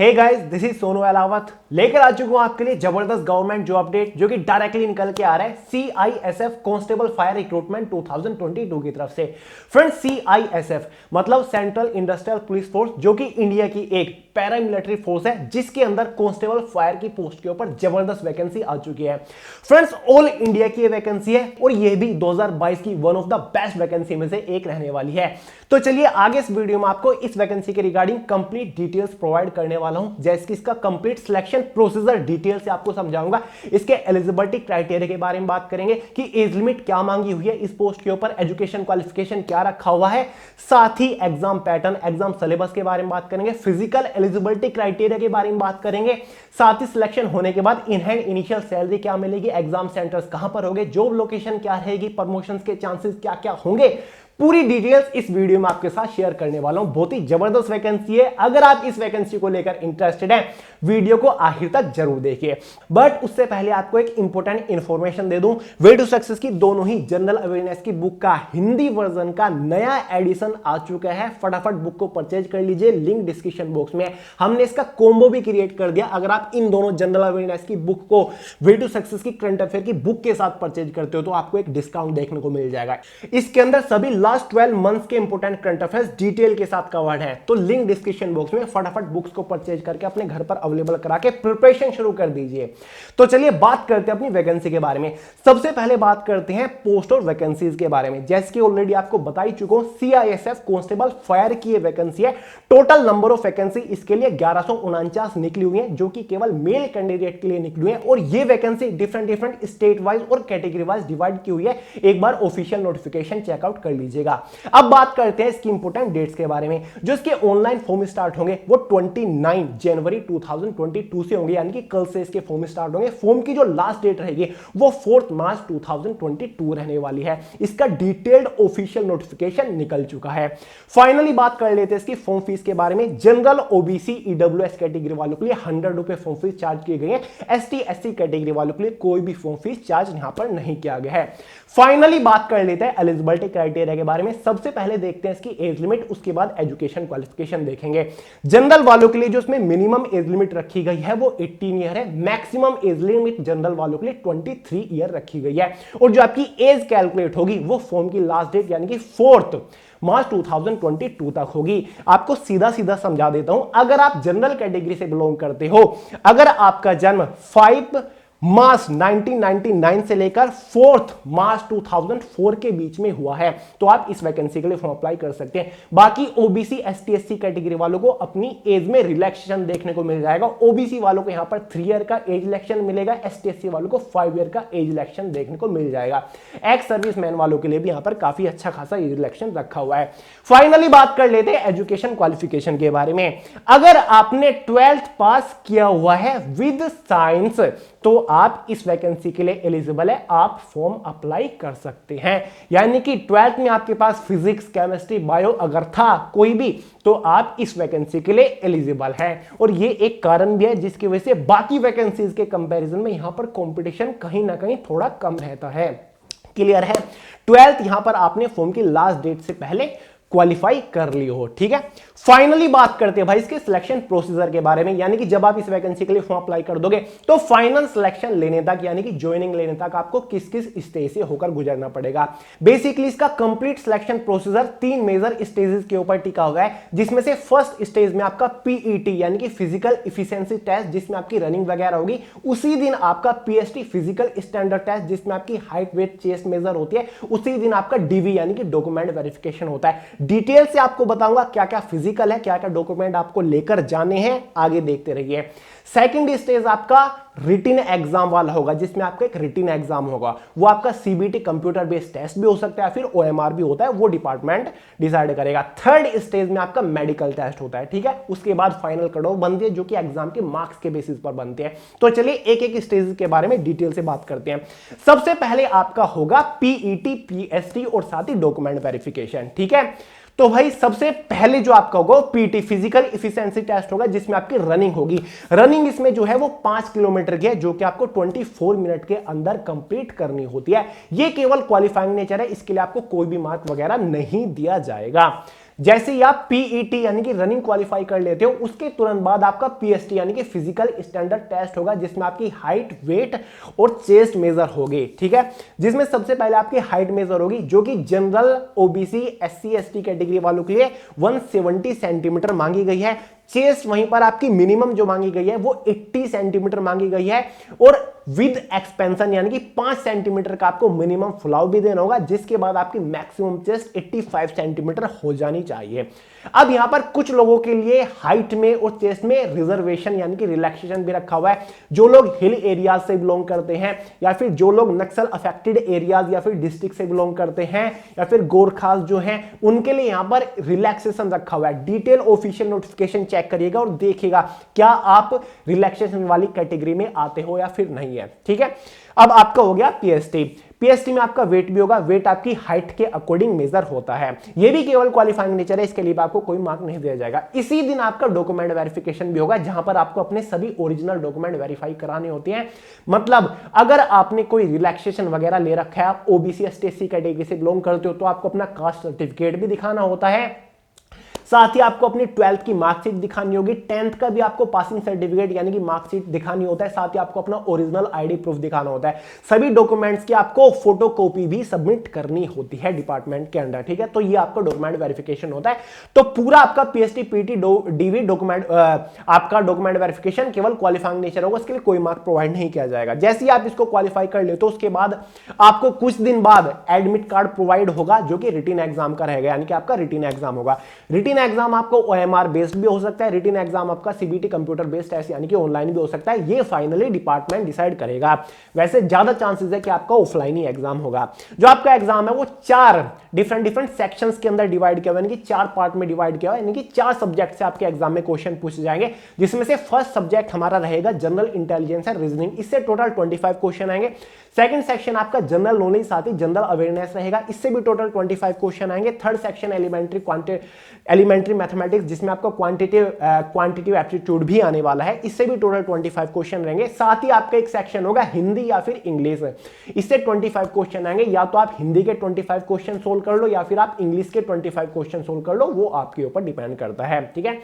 Hey guys, this is Sonu Alawat लेकर आ चुका हूं आपके लिए जबरदस्त गवर्नमेंट जॉब अपडेट जो कि डायरेक्टली निकल के आ रहा है CISF कांस्टेबल फायर रिक्रूटमेंट 2022 की तरफ से। फ्रेंड्स, CISF मतलब सेंट्रल इंडस्ट्रियल पुलिस फोर्स, जो कि इंडिया की एक पैरामिलिट्री फोर्स है जिसके अंदर कांस्टेबल फायर की पोस्ट के ऊपर जबरदस्त वैकेंसी आ चुकी है। फ्रेंड्स, ऑल इंडिया की वैकेंसी है और यह भी 2022 की one of the best vacancy में से एक रहने वाली है। तो चलिए आगे इस वीडियो में आपको इस वैकेंसी के रिगार्डिंग कंप्लीट डिटेल्स प्रोवाइड करने वाला हूं, जैसे कि इसका कंप्लीट सिलेक्शन प्रोसीजर डिटेल से आपको समझाऊंगा। इसके एलिजिबिलिटी क्राइटेरिया के बारे में बात करेंगे कि एज लिमिट क्या मांगी हुई है इस पोस्ट के ऊपर, एजुकेशन क्वालिफिकेशन क्या रखा हुआ है, साथ ही एग्जाम पैटर्न, एग्जाम सिलेबस के बारे में बात करेंगे, फिजिकल एलिजिबिलिटी क्राइटेरिया के बारे में बात करेंगे, साथ ही सिलेक्शन होने के बाद इन हैंड इनिशियल सैलरी क्या मिलेगी, एग्जाम सेंटर्स कहां पर होंगे, जॉब लोकेशन क्या रहेगी, प्रमोशंस के चांसेस क्या क्या होंगे, पूरी डिटेल्स इस वीडियो में आपके साथ शेयर करने वाला हूं। बहुत ही जबरदस्त वैकेंसी है। अगर आप इस वैकेंसी को लेकर इंटरेस्टेड हैं, वीडियो को आखिर तक जरूर देखिए। बट उससे पहले आपको एक इंपॉर्टेंट इंफॉर्मेशन दे दूं, वे टू सक्सेस की दोनों ही जनरल अवेयरनेस की बुक का हिंदी वर्जन का नया एडिशन आ चुका है। फटाफट बुक को परचेज कर लीजिए, लिंक डिस्क्रिप्शन बॉक्स में। हमने इसका कॉम्बो भी क्रिएट कर दिया। अगर आप इन दोनों जनरल अवेयरनेस की बुक को वे टू सक्सेस की करंट अफेयर की बुक के साथ परचेज करते हो तो आपको एक डिस्काउंट देखने को मिल जाएगा। इसके अंदर सभी लास्ट 12 मंथ्स के इंपोर्टेंट करंट अफेयर्स डिटेल के साथ कवर्ड है। तो लिंक डिस्क्रिप्शन बॉक्स में, फटाफट बुक्स को परचेज करके अपने घर पर अवेलेबल करा के प्रिपरेशन शुरू कर दीजिए। तो चलिए बात करते हैं अपनी वैकेंसी के बारे में। सबसे पहले बात करते हैं पोस्ट और वैकेंसीज के बारे में। जैसे कि ऑलरेडी आपको बता ही चुका हूं, CISF कांस्टेबल फायर की वैकेंसी है। टोटल नंबर ऑफ वैकेंसी इसके लिए 1149 निकली हुई है, जो कि केवल मेल कैंडिडेट के लिए निकली हुई है। और ये वैकेंसी डिफरेंट स्टेट वाइज और कैटेगरी वाइज डिवाइड की हुई है। एक बार ऑफिशियल नोटिफिकेशन चेकआउट कर लीजिएगा। अब बात करते हैं इसकी इंपोर्टेंट डेट्स के बारे में। जो इसके ऑनलाइन फॉर्म स्टार्ट होंगे वो 29 जनवरी 2022 से होंगे, यानी कि कल से इसके फॉर्म स्टार्ट होंगे। फॉर्म की जो लास्ट डेट रहेगी वो 4 मार्च 2022 रहने वाली है। इसका डिटेल्ड ऑफिशियल नोटिफिकेशन निकल चुका है। फाइनली बात कर लेते हैं इसकी फॉर्म फीस के बारे में। जनरल, OBC, EWS कैटेगरी वालों के लिए 100 रुपए फॉर्म फीस चार्ज की गई है। ST, SC कैटेगरी वालों के लिए कोई भी फॉर्म फीस चार्ज यहां पर नहीं किया गया है। फाइनली बात कर लेते हैं एलिजिबिलिटी क्राइटेरिया के बारे में। सबसे पहले देखते हैं इसकी एज लिमिट, उसके बाद एजुकेशन क्वालिफिकेशन देखेंगे। जनरल वालों के लिए जो इसमें मिनिमम एज लिमिट रखी गई है वो 18 ईयर है। मैक्सिमम एज लिमिट जनरल वालों के लिए 23 ईयर रखी गई है। और जो आपकी एज कैलकुलेट होगी वो फॉर्म की लास्ट डेट यानी कि 4 मार्च 2022 तक होगी। आपको सीधा सीधा समझा देता हूं, अगर आप जनरल कैटेगरी से बिलोंग करते हो, अगर आपका जन्म 5 मार्च 1999 से लेकर 4 मार्च 2004 के बीच में हुआ है तो आप इस वैकेंसी के लिए फॉर्म अप्लाई कर सकते हैं। बाकी OBC, ST, SC कैटेगरी वालों को अपनी एज में रिलैक्सेशन देखने को मिल जाएगा। OBC वालों को यहां पर 3 ईयर का एज रिलैक्सेशन मिलेगा, ST, SC वालों को 5 ईयर का एज रिलैक्सेशन देखने को मिल जाएगा। एक्स सर्विसमैन वालों के लिए भी यहां पर काफी अच्छा खासा एज रिलैक्सेशन रखा हुआ है। फाइनली बात कर लेते हैं एजुकेशन क्वालिफिकेशन के बारे में। अगर आपने 12th पास किया हुआ है विद साइंस तो आप इस वैकेंसी के लिए एलिजिबल है, आप फॉर्म अप्लाई कर सकते हैं। यानी कि 12th में आपके पास फिजिक्स, केमिस्ट्री, बायो अगर था कोई भी तो आप इस वैकेंसी के लिए एलिजिबल है। और ये एक कारण भी है जिसकी वजह से बाकी वैकेंसीज के कंपैरिजन में यहां पर कंपटीशन कहीं ना कहीं थोड़ा कम रहता है। क्लियर है? 12th यहां पर आपने फॉर्म की लास्ट डेट से पहले क्वालिफाई कर ली हो। ठीक है, फाइनली बात करते हैं भाई इसके सिलेक्शन प्रोसीजर के बारे में। यानी कि जब आप इस वैकेंसी के लिए फॉर्म अप्लाई कर दोगे तो फाइनल सिलेक्शन लेने तक, यानी कि ज्वाइनिंग लेने तक आपको किस किस स्टेज से होकर गुजरना पड़ेगा। बेसिकली इसका complete selection procedure 3 major stages के ऊपर टिका हुआ है, जिसमें से फर्स्ट स्टेज में आपका PET यानी कि फिजिकल इफिशिएंसी टेस्ट, जिसमें आपकी रनिंग वगैरह होगी। उसी दिन आपका PST फिजिकल स्टैंडर्ड टेस्ट, जिसमें आपकी हाइट, वेट, चेस्ट मेजर होती है। उसी दिन आपका DV यानी कि डॉक्यूमेंट वेरिफिकेशन होता है। डिटेल से आपको बताऊंगा क्या क्या फिजिकल है, क्या क्या डॉक्यूमेंट आपको लेकर जाने हैं, आगे देखते रहिए। सेकंड स्टेज आपका रिटिन एग्जाम वाला होगा, जिसमें आपका एक रिटिन एग्जाम होगा। वो आपका CBT कंप्यूटर बेस्ड टेस्ट भी हो सकता है, फिर OMR भी होता है, वो डिपार्टमेंट डिसाइड करेगा। थर्ड स्टेज में आपका मेडिकल टेस्ट होता है। ठीक है, उसके बाद फाइनल कट ऑफ बनती है जो कि एग्जाम के मार्क्स के बेसिस पर बनते हैं। तो चलिए एक एक स्टेज के बारे में डिटेल से बात करते हैं। सबसे पहले आपका होगा PET, PST और साथ ही डॉक्यूमेंट वेरिफिकेशन। ठीक है, तो भाई सबसे पहले जो आपका होगा PET फिजिकल इफिशिएंसी टेस्ट होगा, जिसमें आपकी रनिंग होगी। रनिंग इसमें जो है वो 5 किलोमीटर की है, जो कि आपको 24 मिनट के अंदर कंप्लीट करनी होती है। ये केवल क्वालिफाइंग नेचर है, इसके लिए आपको कोई भी मार्क वगैरह नहीं दिया जाएगा। जैसे ही आप पीईटी यानी कि रनिंग क्वालिफाई कर लेते हो, उसके तुरंत बाद आपका पीएसटी यानी कि फिजिकल स्टैंडर्ड टेस्ट होगा, जिसमें आपकी हाइट, वेट और चेस्ट मेजर होगी, ठीक है। जिसमें सबसे पहले आपकी हाइट मेजर होगी, जो कि general, OBC, SC ST category वालों के लिए 170 सेंटीमीटर मांगी गई है। चेस्ट वहीं पर आपकी मिनिमम जो मांगी गई है वो 80 सेंटीमीटर मांगी गई है, और विद एक्सपेंशन यानी कि 5 सेंटीमीटर का आपको मिनिमम फुलाव भी देना होगा, जिसके बाद आपकी मैक्सिमम चेस्ट 85 सेंटीमीटर हो जानी चाहिए। अब यहां पर कुछ लोगों के लिए हाइट में और चेस्ट में रिजर्वेशन यानी कि रिलैक्सेशन भी रखा हुआ है। जो लोग हिल एरियाज से बिलोंग करते हैं, या फिर जो लोग नक्सल अफेक्टेड एरियाज या फिर डिस्ट्रिक्ट से बिलोंग करते हैं, या फिर गोरखास जो हैं, उनके लिए यहां पर रिलैक्सेशन रखा हुआ है। डिटेल ऑफिशियल नोटिफिकेशन चेक करिएगा और देखिएगा क्या आप रिलैक्सेशन वाली कैटेगरी में आते हो या फिर नहीं है, ठीक है। अब आपका हो गया पीएसटी। पीएसटी में आपका वेट भी होगा, वेट आपकी हाइट के अकॉर्डिंग मेजर होता है। ये भी केवल क्वालिफाइंग नेचर है, इसके लिए आपको कोई मार्क नहीं दिया जाएगा। इसी दिन आपका डॉक्यूमेंट वेरिफिकेशन भी होगा, जहां पर आपको अपने सभी ओरिजिनल डॉक्यूमेंट वेरीफाई कराने होते हैं। मतलब अगर आपने कोई रिलैक्सेशन वगैरह ले रखा है, आप ओबीसी एसटी एससी कैटेगरी से बिलोंग करते हो, तो आपको अपना कास्ट सर्टिफिकेट भी दिखाना होता है। साथ ही आपको अपनी 12th की मार्कशीट दिखानी होगी, 10th का भी आपको पासिंग सर्टिफिकेट यानी कि मार्कशीट दिखानी होता है। साथ ही आपको अपना ओरिजिनल आईडी प्रूफ दिखाना होता है। सभी डॉक्यूमेंट्स की आपको फोटोकॉपी भी सबमिट करनी होती है डिपार्टमेंट के अंदर, ठीक है। तो ये आपका डॉक्यूमेंट वेरिफिकेशन होता है। तो पूरा आपका पीएसटी पीटी डीवी डॉक्यूमेंट आपका डॉक्यूमेंट वेरिफिकेशन केवल क्वालिफाइंग नेचर होगा, इसके लिए कोई मार्क प्रोवाइड नहीं किया जाएगा। जैसे ही आप इसको क्वालिफाई कर ले तो उसके बाद आपको कुछ दिन बाद एडमिट कार्ड प्रोवाइड होगा, जो कि रिटन एग्जाम का रहेगा, यानी कि आपका रिटन एग्जाम होगा। रिटन एग्जाम आपको ओएमआर बेस्ड भी हो सकता है, रिटन एग्जाम आपका सीबीटी कंप्यूटर बेस्ड टेस्ट यानी कि ऑनलाइन भी हो सकता है। ये फाइनली डिपार्टमेंट डिसाइड करेगा। वैसे ज्यादा चांसेस है कि आपका ऑफलाइन ही एग्जाम होगा। जो आपका एग्जाम है वो 4 डिफरेंट सेक्शंस के अंदर डिवाइड किया हुआ है, यानी कि 4 पार्ट में डिवाइड किया हुआ है, यानी कि 4 सब्जेक्ट से आपके एग्जाम में क्वेश्चन पूछे जाएंगे, जिसमें से फर्स्ट सब्जेक्ट हमारा रहेगा जनरल इंटेलिजेंस एंड रीजनिंग। इससे टोटल 25 क्वेश्चन आएंगे। सेकंड सेक्शन आपका जनरल नॉलेज साथ ही जनरल अवेयरनेस रहेगा, इससे भी टोटल 25 क्वेश्चन आएंगे। थर्ड सेक्शन एलिमेंट्री मैथमेटिक्स, जिसमें आपका क्वांटिटेटिव एप्टीट्यूड भी आने वाला है, इससे भी टोटल 25 क्वेश्चन रहेंगे। साथ ही आपका एक सेक्शन होगा हिंदी या फिर इंग्लिश, इससे 25 क्वेश्चन आएंगे। या तो आप हिंदी के 25 क्वेश्चन सोल्व कर लो, या फिर आप इंग्लिश के 25 क्वेश्चन सोल्व कर लो, वो आपके ऊपर डिपेंड करता है, ठीक है।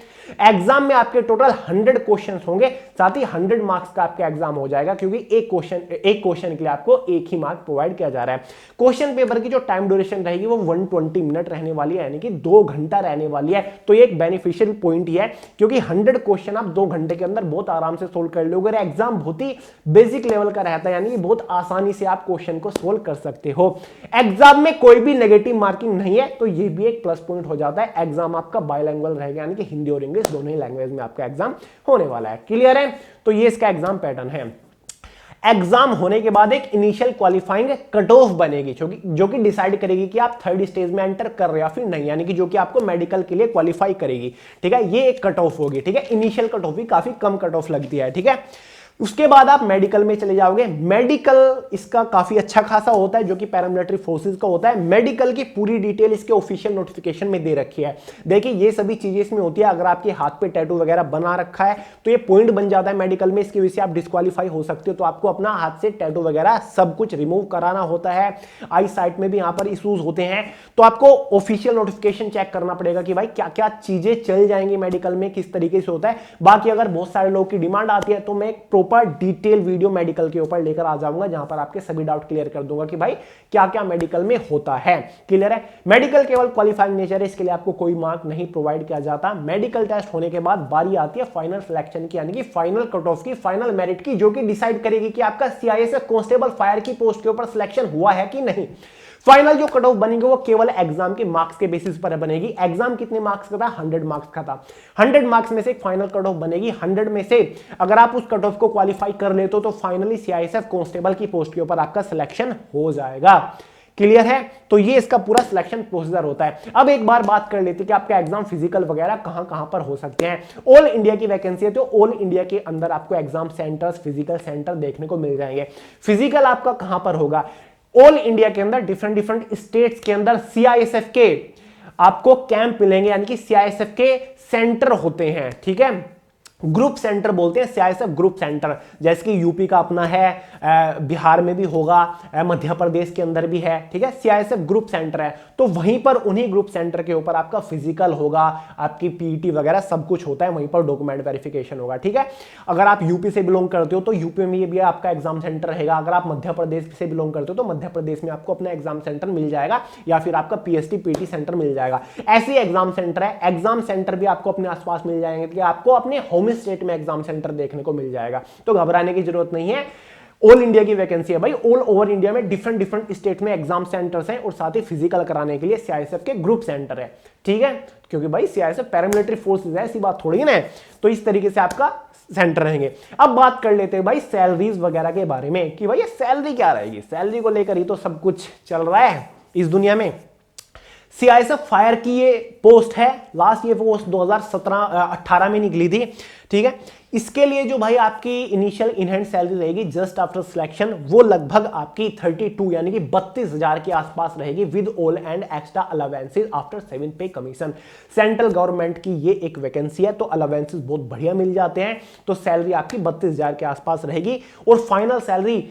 एग्जाम में आपके टोटल 100 क्वेश्चन होंगे, साथ ही 100 मार्क्स का आपका एग्जाम हो जाएगा, क्योंकि एक क्वेश्चन के लिए आपको एक ही मार्क प्रोवाइड किया जा रहा है। क्वेश्चन पेपर की जो टाइम ड्यूरेशन रहेगी वो 120 मिनट रहने वाली है, यानी कि 2 घंटा रहने वाली है। तो ये एक बेनिफिशियल पॉइंट ही है, क्योंकि 100 क्वेश्चन आप 2 घंटे के अंदर बहुत आराम से सोल्व कर लोगे। एग्जाम बहुत ही बेसिक लेवल का रहता है, यानी कि बहुत आसानी से आप क्वेश्चन को सोल्व कर सकते हो। एग्जाम में कोई भी नेगेटिव मार्किंग नहीं है, तो ये भी एक प्लस पॉइंट हो जाता है। एग्जाम आपका बाइलैंग्वेज रहेगा, यानी कि हिंदी और इंग्लिश दोनों ही लैंग्वेज में आपका एग्जाम होने वाला है। क्लियर है? तो ये इसका एग्जाम पैटर्न है। एग्जाम होने के बाद एक इनिशियल क्वालिफाइंग कट ऑफ बनेगी, जो कि डिसाइड करेगी कि आप थर्ड स्टेज में एंटर कर रहे हो या फिर नहीं, यानी कि जो कि आपको मेडिकल के लिए क्वालिफाई करेगी, ठीक है। ये एक कट ऑफ होगी, ठीक है। इनिशियल कट ऑफ भी काफी कम कट ऑफ लगती है, ठीक है। उसके बाद आप मेडिकल में चले जाओगे। मेडिकल इसका काफी अच्छा खासा होता है, जो कि पैरामिलिट्री फोर्सेस का होता है। मेडिकल की पूरी डिटेल इसके ऑफिशियल नोटिफिकेशन में दे रखी है। देखिए ये सभी चीजें इसमें होती है। अगर आपके हाथ पे टैटू वगैरह बना रखा है तो ये पॉइंट बन जाता है मेडिकल में, इसकी वजह से आप डिस्क्वालीफाई हो सकते हो। तो आपको अपना हाथ से टैटू वगैरह सब कुछ रिमूव कराना होता है। आई साइट में भी यहाँ पर इश्यूज होते हैं, तो आपको ऑफिशियल नोटिफिकेशन चेक करना पड़ेगा कि भाई क्या क्या चीजें चल जाएंगी मेडिकल में, किस तरीके से होता है। बाकी अगर बहुत सारे लोगों की डिमांड आती है तो मैं एक प्रॉपर डिटेल वीडियो मेडिकल के ऊपर लेकर आ जाऊंगा, जहां पर आपके सभी डाउट क्लियर कर दूंगा कि भाई क्या क्या मेडिकल में होता है। क्लियर है? मेडिकल केवल क्वालिफाइंग नेचर है, इसके लिए आपको कोई मार्क नहीं प्रोवाइड किया जाता। मेडिकल टेस्ट होने के बाद बारी आती है फाइनल सिलेक्शन की, यानी कि फाइनल कट ऑफ की, फाइनल मेरिट की, जो कि डिसाइड करेगी कि आपका सीआईएसएफ कांस्टेबल फायर की पोस्ट के ऊपर सिलेक्शन हुआ है कि नहीं। फाइनल जो कट ऑफ बनेगी वो केवल एग्जाम के मार्क्स के बेसिस पर बनेगी। एग्जाम कितने मार्क्स का था? 100 मार्क्स का था। 100 मार्क्स में से फाइनल कट ऑफ बनेगी। 100 में से अगर आप उस कट ऑफ को क्वालिफाई कर लेते हो तो फाइनली सीआईएसएफ कांस्टेबल की पोस्ट के ऊपर आपका सिलेक्शन हो जाएगा। क्लियर है? तो ये इसका पूरा सिलेक्शन प्रोसीजर होता है। अब एक बार बात कर लेते हैं कि आपका एग्जाम फिजिकल वगैरह कहां कहां पर हो सकते हैं। ऑल इंडिया की वैकेंसी है, तो ऑल इंडिया के अंदर आपको एग्जाम सेंटर्स, फिजिकल सेंटर देखने को मिल जाएंगे। फिजिकल आपका कहां पर होगा? ऑल इंडिया के अंदर डिफरेंट स्टेट्स के अंदर सीआईएसएफ के आपको कैंप मिलेंगे, यानी कि सीआईएसएफ के सेंटर होते हैं, ठीक है। ग्रुप सेंटर बोलते हैं, सीआईएसएफ ग्रुप सेंटर, जैसे कि यूपी का अपना है, बिहार में भी होगा, मध्य प्रदेश के अंदर भी है, ठीक है। सीआईएसएफ ग्रुप सेंटर है, तो वहीं पर उन्हीं ग्रुप सेंटर के ऊपर आपका फिजिकल होगा, आपकी पीईटी वगैरह सब कुछ होता है, वहीं पर डॉक्यूमेंट वेरिफिकेशन होगा, ठीक है। अगर आप यूपी से बिलोंग करते हो तो यूपी में भी आपका एग्जाम सेंटर रहेगा। अगर आप मध्य प्रदेश से बिलोंग करते हो तो मध्य प्रदेश में आपको अपना एग्जाम सेंटर मिल जाएगा, या फिर आपका पीएसटी पीटी सेंटर मिल जाएगा। ऐसे एग्जाम सेंटर है, एग्जाम सेंटर भी आपको अपने आसपास मिल जाएंगे, कि आपको अपने होम स्टेट में एग्जाम सेंटर देखने को मिल जाएगा, तो घबराने की जरूरत नहीं है। ऑल इंडिया की वैकेंसी है भाई, ऑल ओवर इंडिया में डिफरेंट स्टेट में एग्जाम सेंटर्स हैं, और साथ ही फिजिकल कराने के लिए सीआईएसएफ के ग्रुप सेंटर है, ठीक है। क्योंकि भाई सीआईएसएफ पैरामिलिट्री फोर्सेस है, ऐसी बात थोड़ी ना है, तो इस तरीके से आपका सेंटर रहेंगे। अब बात कर लेते हैं भाई सैलरीज वगैरह के बारे में, कि भाई ये सैलरी क्या रहेगी। सैलरी को लेकर ही तो सब कुछ चल रहा है इस दुनिया में। सीआईएसएफ फायर की ये पोस्ट है, लास्ट ये पोस्ट 2017-18 में निकली थी, ठीक है। इसके लिए जो भाई आपकी इनिशियल इन हैंड सैलरी रहेगी जस्ट आफ्टर सिलेक्शन, वो लगभग आपकी 32 यानी कि 32,000 के आसपास रहेगी, with all and extra allowances after 7 पे कमीशन। सेंट्रल गवर्नमेंट की ये एक वैकेंसी है, तो अलावेंसेज बहुत बढ़िया मिल जाते हैं, तो सैलरी आपकी 32,000 के आसपास रहेगी। और फाइनल सैलरी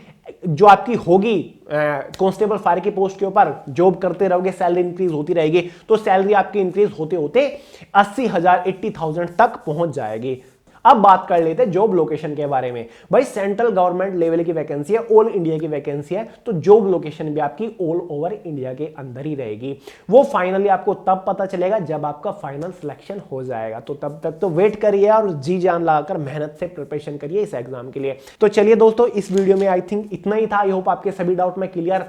जो आपकी होगी कांस्टेबल फायर की पोस्ट के ऊपर, जॉब करते रहोगे सैलरी इंक्रीज होती रहेगी, तो सैलरी आपकी इंक्रीज होते होते 80,000 80,000 तक पहुंच जाएगी। अब बात कर लेते हैं जॉब लोकेशन के बारे में। भाई सेंट्रल गवर्नमेंट लेवल की वैकेंसी है, ऑल इंडिया की वैकेंसी है, तो जॉब लोकेशन भी आपकी ऑल ओवर इंडिया के अंदर ही रहेगी। वो फाइनली आपको तब पता चलेगा जब आपका फाइनल सिलेक्शन हो जाएगा, तो तब तक तो वेट करिए और जी जान लगाकर मेहनत से प्रिपरेशन करिए इस एग्जाम के लिए। तो चलिए दोस्तों, इस वीडियो में आई थिंक इतना ही था। आई होप आपके सभी डाउट मैं क्लियर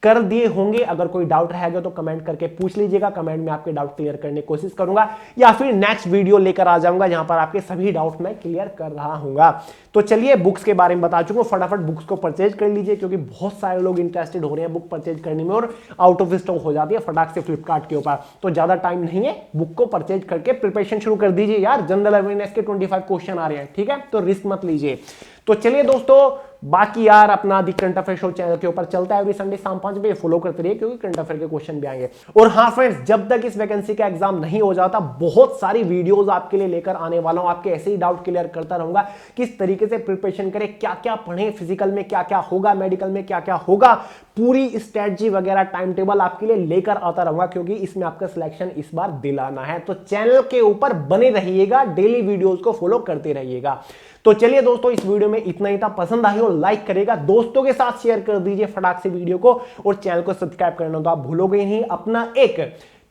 कर दिए होंगे। अगर कोई डाउट रहेगा तो कमेंट करके पूछ लीजिएगा, कमेंट में आपके डाउट क्लियर करने की कोशिश करूंगा, या फिर नेक्स्ट वीडियो लेकर आ जाऊंगा जहां पर आपके सभी डाउट मैं क्लियर कर रहा हूंगा। तो चलिए, बुक्स के बारे में बता चुका हूं, फटाफट बुक्स को परचेज कर लीजिए, क्योंकि बहुत सारे लोग इंटरेस्टेड हो रहे हैं बुक परचेज करने में, और आउट ऑफ स्टॉक हो जाती है फटाक से फ्लिपकार्ट के ऊपर। तो ज्यादा टाइम नहीं है, बुक को परचेज करके प्रिपरेशन शुरू कर दीजिए यार। जनरल अवेयरनेस के 25 क्वेश्चन आ रहे हैं, ठीक है, तो रिस्क मत लीजिए। तो चलिए दोस्तों, बाकी यार अपना दी करंट अफेयर शो चैनल के ऊपर चलता है एवरी संडे शाम 5 बजे, फॉलो करते रहिए, क्योंकि करंट अफेयर के क्वेश्चन भी आएंगे। और हाँ फ्रेंड्स, जब तक इस वैकेंसी का एग्जाम नहीं हो जाता, बहुत सारी वीडियोस आपके लिए लेकर आने वाला हूं, आपके ऐसे ही डाउट क्लियर करता रहूंगा, किस तरीके से प्रिपरेशन करें, क्या क्या पढ़ें, फिजिकल में क्या क्या होगा, मेडिकल में क्या क्या होगा, पूरी स्ट्रेटजी वगैरह टाइम टेबल आपके लिए लेकर आता रहूंगा, क्योंकि इसमें आपका सिलेक्शन इस बार दिलाना है। तो चैनल के ऊपर बने रहिएगा, डेली वीडियोस को फॉलो करते रहिएगा। तो चलिए दोस्तों, इस वीडियो में इतना ही था। पसंद आई हो लाइक करेगा, दोस्तों के साथ शेयर कर दीजिए फटाक से वीडियो को, और चैनल को सब्सक्राइब करना तो आप भूलोगे नहीं। अपना एक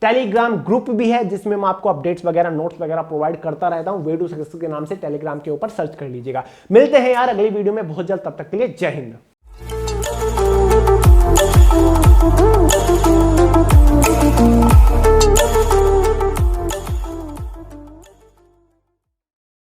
टेलीग्राम ग्रुप भी है, जिसमें मैं आपको अपडेट्स वगैरह नोट्स वगैरह प्रोवाइड करता रहता हूं, वे टू सक्सेस के नाम से टेलीग्राम के ऊपर सर्च कर लीजिएगा। मिलते हैं यार अगली वीडियो में बहुत जल्द, तब तक के लिए जय हिंद।